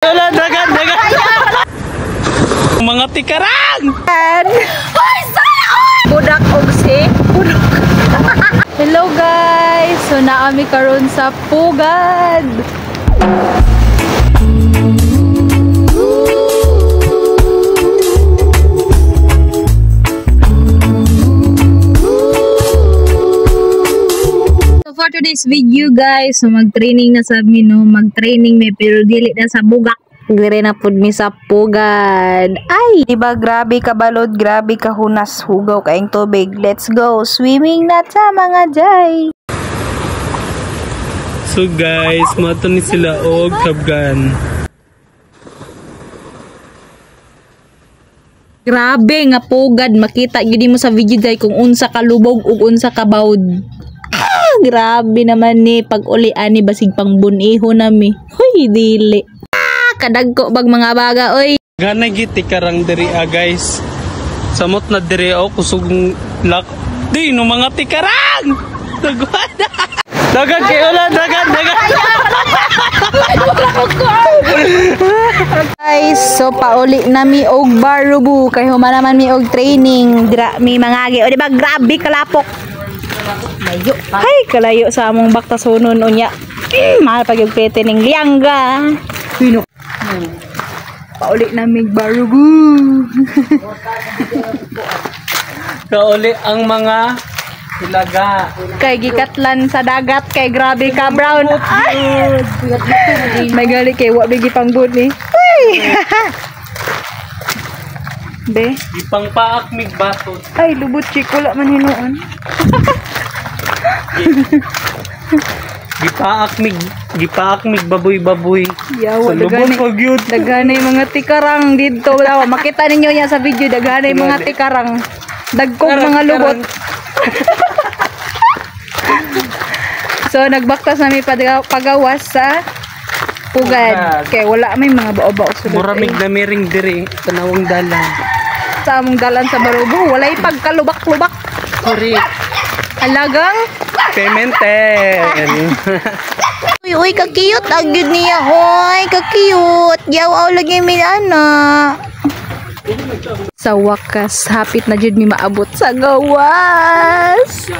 Wala, dagan. Mga tikarang! Budak og si Budok. Hello guys! So naami karon sa Pugad. So for today's video guys, so mag-training na sa no, mag-training me pero dili na sa Bugak. Dire na pud mi sa Pugad. Ay, diba grabe ka balod, grabe ka hunas, hugaw kaing tubig. Let's go swimming na sa mga jay. So guys, mato ni sila og kabgan. Grabe nga Pugad, makita gyud mo sa video jay kung unsa ka lubog ug unsa ka bawd. Grabe naman ni pag uli ani basig pang buniho nami. Hoy, dili. Kadagko bag mga baga oy. Gana giti karang diri guys. Samot na diri kusog lak. Di no mga tikarang. Dagwada. Dagan kay ulan, dagan. Guys, so pauli nami og barubu kay humanaman mi og training. Dira mi mangagi. O di ba grabe kalapok. Layo. Hay, kalayo sa among baktasonon unya. Mahal pag yung pete ning liangga. Pino. Pauli namig barugu. Kauli ang mga ilaga. Kay gikatlan sa dagat kay grabe ka brown. Ay. May gali kay wa bigi pang buni. Be, Ipang paak mig batot. ay lubot chikula man hinuon. Gipaak mig baboy. Yawa Sa lubot pag yun. Daganay mga tikarang dito daw. Makita ninyo niya sa video daganay mga tikarang. Dagkog mga lubot. So nagbaktas nami pagawas sa Pugad. Kay wala may mga bao-bao sulod. Muramig na miring diri tanawang dalan. Sa among dalan sa Barubo, walay pagkalubak-lubak. Sorry. Alagang Pementen. Uy, kakiyot agad niya. Hoy, kakiyot. Yaw lagi mi ana. Sa wakas, hapit na jud mi maabot sa gawas.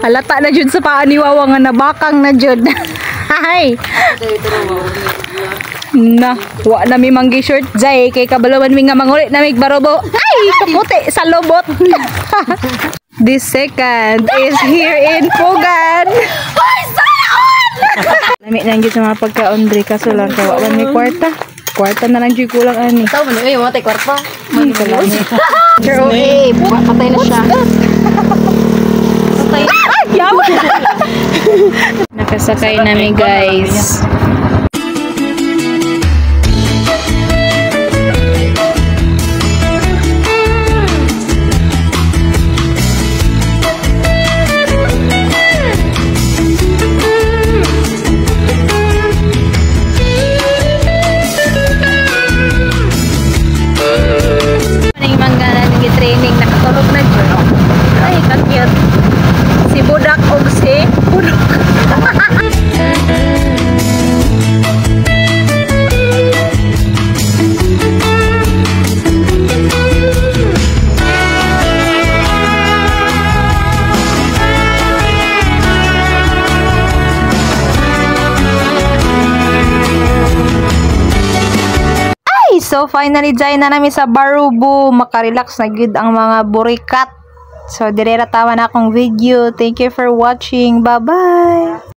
Halata na jud sa paa ni Wawa nga nabakang na jud. Hay. Na, wa na mi manggi short jay kay kabalawan mi nga manguli na mig barobo. Ay, kaputi sa lobot. This second is here in Pugad. Hoy, sayon! Lami nang gyud sa mga pagkaon dre kaso lang kay wa man mi kwarta. Kwarta na lang jud kulang ani. Tahu man eh, mo tay kwarta. Man kalami. Pero okay, patay na siya. Patay. Yaw. Nakasakay nami guys. Training nakatulog na dyan. Ay, kakit. Si Budak o si Budok. So finally dyan na namin sa Barubo, makarelax na good ang mga burikat. So dire tawa na akong video. Thank you for watching. Bye bye.